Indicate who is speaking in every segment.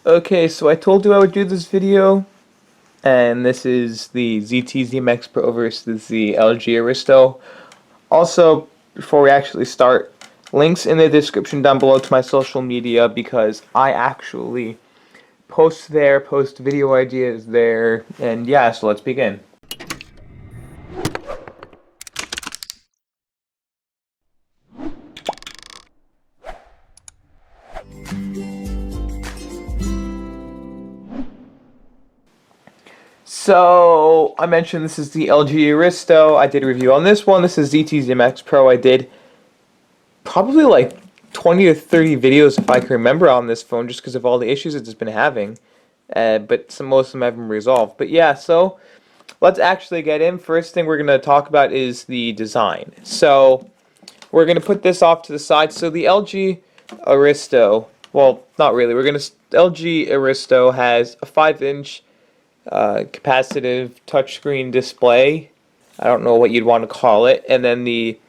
Speaker 1: Okay, so I told you I would do this video, and this is the ZTE Zmax Pro versus the LG Aristo. Also, before we actually start, links in the description down below to my social media because I actually post there, post video ideas there, and yeah, so let's begin. So, I mentioned this is the LG Aristo. I did a review on this one. This is ZTE Zmax Pro. I did probably like 20 to 30 videos if I can remember on this phone just because of all the issues it's been having. But most of them have been resolved. But yeah, so let's actually get in. First thing we're going to talk about is the design. So we're going to put this off to the side. So the LG Aristo, well, not really. LG Aristo has a 5-inch capacitive touchscreen display. I don't know what you'd want to call it. And then the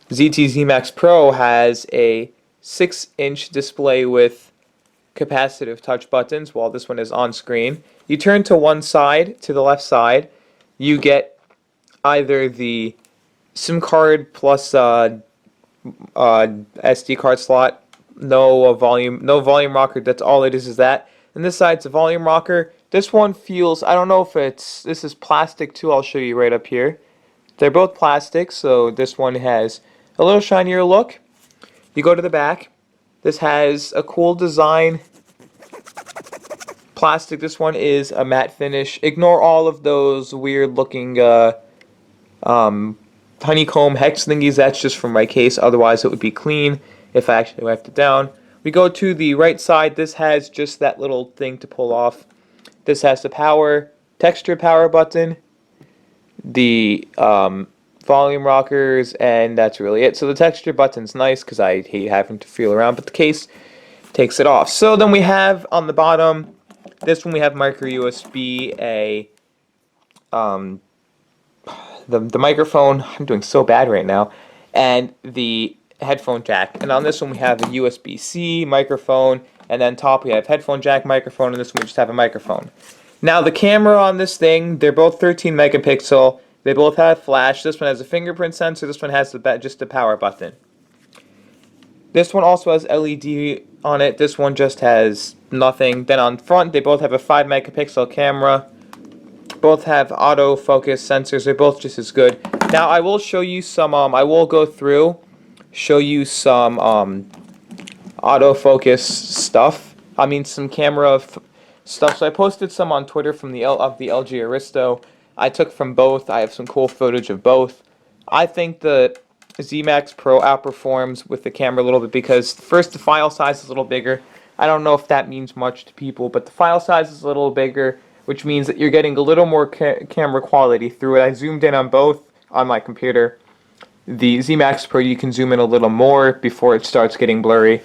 Speaker 1: ZTE Zmax Pro has a 6-inch display with capacitive touch buttons, while this one is on screen. You turn to one side, to the left side, you get either the SIM card plus SD card slot, no volume rocker. That's all it is that. And this side's a volume rocker. This one feels, I don't know if this is plastic too. I'll show you right up here. They're both plastic, so this one has a little shinier look. You go to the back. This has a cool design. Plastic. This one is a matte finish. Ignore all of those weird looking honeycomb hex thingies. That's just from my case. Otherwise, it would be clean if I actually wiped it down. We go to the right side. This has just that little thing to pull off. This has the texture power button, the volume rockers, and that's really it. So the texture button's nice because I hate having to feel around, but the case takes it off. So then we have on the bottom, this one we have micro USB, the microphone. I'm doing so bad right now, and the headphone jack. And on this one we have a USB-C microphone, and then top we have headphone jack, microphone, and this one we just have a microphone. Now the camera on this thing, they're both 13 megapixel. They both have flash. This one has a fingerprint sensor. This one has just the power button. This one also has LED on it. This one just has nothing. Then on front, they both have a 5 megapixel camera. Both have autofocus sensors. They're both just as good. Now I will show you some. I will go through, show you some autofocus stuff. I mean some camera stuff. So I posted some on Twitter from the LG Aristo. I took from both. I have some cool footage of both. I think the Zmax Pro outperforms with the camera a little bit because first the file size is a little bigger. I don't know if that means much to people, but the file size is a little bigger, which means that you're getting a little more camera quality through it. I zoomed in on both on my computer. The Zmax Pro, you can zoom in a little more before it starts getting blurry.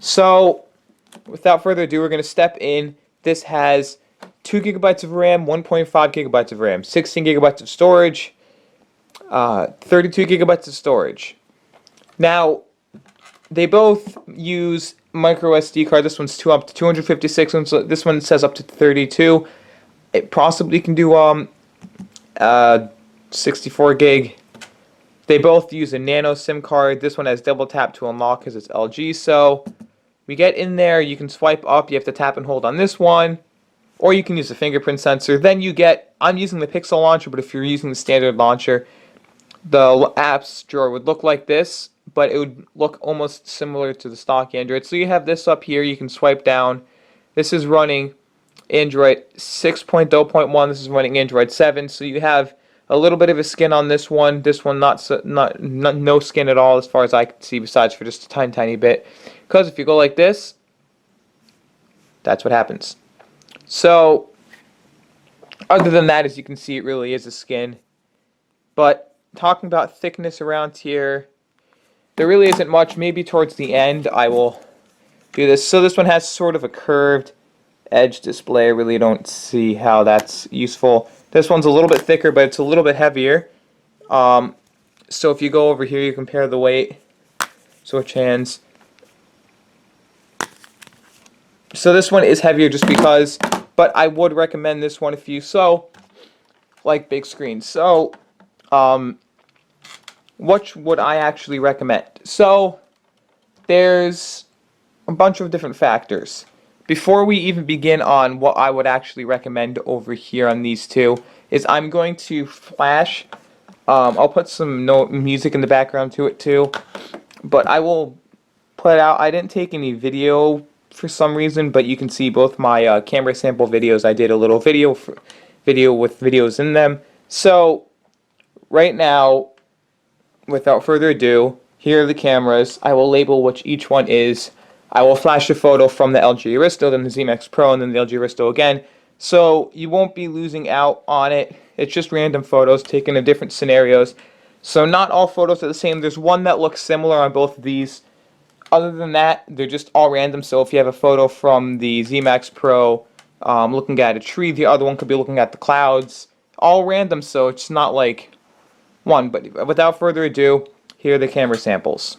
Speaker 1: So without further ado, we're going to step in. This has 2 gigabytes of RAM, 1.5 gigabytes of RAM, 16 gigabytes of storage, 32 gigabytes of storage. Now, they both use micro SD card. This one's up to 256, and so this one says up to 32. It possibly can do 64 gig. They both use a nano SIM card. This one has double tap to unlock because it's LG. So we get in there. You can swipe up. You have to tap and hold on this one. Or you can use the fingerprint sensor. Then you get, I'm using the Pixel launcher, but if you're using the standard launcher, the apps drawer would look like this, but it would look almost similar to the stock Android. So you have this up here. You can swipe down. This is running Android 6.0.1. This is running Android 7. So you have a little bit of a skin on this one. This one not no skin at all as far as I can see, besides for just a tiny bit. Because if you go like this, that's what happens. So, other than that, as you can see, it really is a skin. But, talking about thickness around here, there really isn't much. Maybe towards the end, I will do this. So, this one has sort of a curved edge display. I really don't see how that's useful. This one's a little bit thicker, but it's a little bit heavier. So, if you go over here, you compare the weight. Switch hands. So this one is heavier just because, but I would recommend this one if you like big screens. So, what would I actually recommend? So, there's a bunch of different factors. Before we even begin on what I would actually recommend over here on these two, is I'm going to flash. I'll put some music in the background to it too, but I will put it out. I didn't take any video for some reason, but you can see both my camera sample videos. I did a little video with videos in them. So right now, without further ado, here are the cameras. I will label which each one is. I will flash a photo from the LG Aristo, then the Zmax Pro, and then the LG Aristo again. So you won't be losing out on it. It's just random photos taken in different scenarios. So not all photos are the same. There's one that looks similar on both of these. Other than that, they're just all random. So if you have a photo from the Zmax Pro looking at a tree, the other one could be looking at the clouds. All random, so it's not like one. But without further ado, here are the camera samples.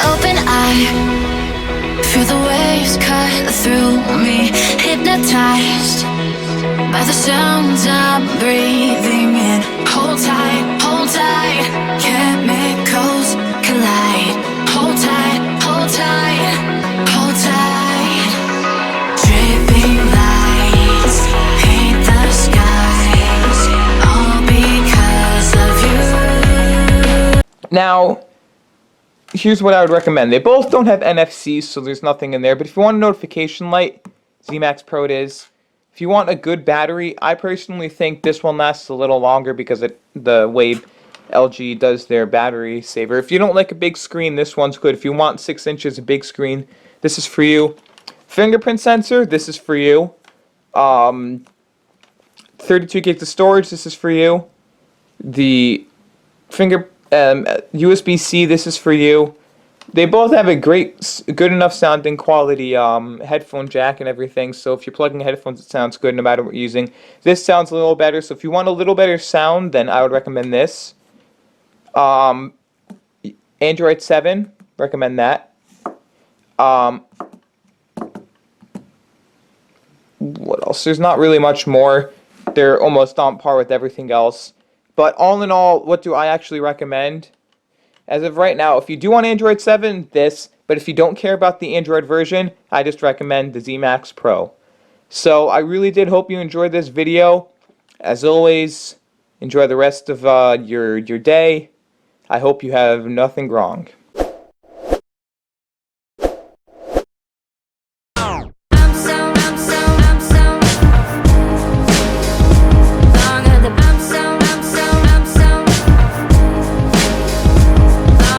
Speaker 2: Open eye, feel the waves cut through me, hypnotized by the sounds I'm breathing in. Hold tight, chemicals collide. Hold tight, hold tight, hold tight. Dripping lights paint the skies, all because of you.
Speaker 1: Now, here's what I would recommend. They both don't have NFC, so there's nothing in there. But if you want a notification light, Zmax Pro it is. If you want a good battery, I personally think this one lasts a little longer because the way LG does their battery saver. If you don't like a big screen, this one's good. If you want 6 inches of big screen, this is for you. Fingerprint sensor, this is for you. 32 gigs of storage, this is for you. The USB-C, this is for you. They both have a good enough sounding quality headphone jack and everything, so if you're plugging headphones, it sounds good no matter what you're using. This sounds a little better, so if you want a little better sound, then I would recommend this. Android 7, recommend that. What else? There's not really much more. They're almost on par with everything else. But all in all, what do I actually recommend? As of right now, if you do want Android 7, this. But if you don't care about the Android version, I just recommend the Zmax Pro. So I really did hope you enjoyed this video. As always, enjoy the rest of your day. I hope you have nothing wrong.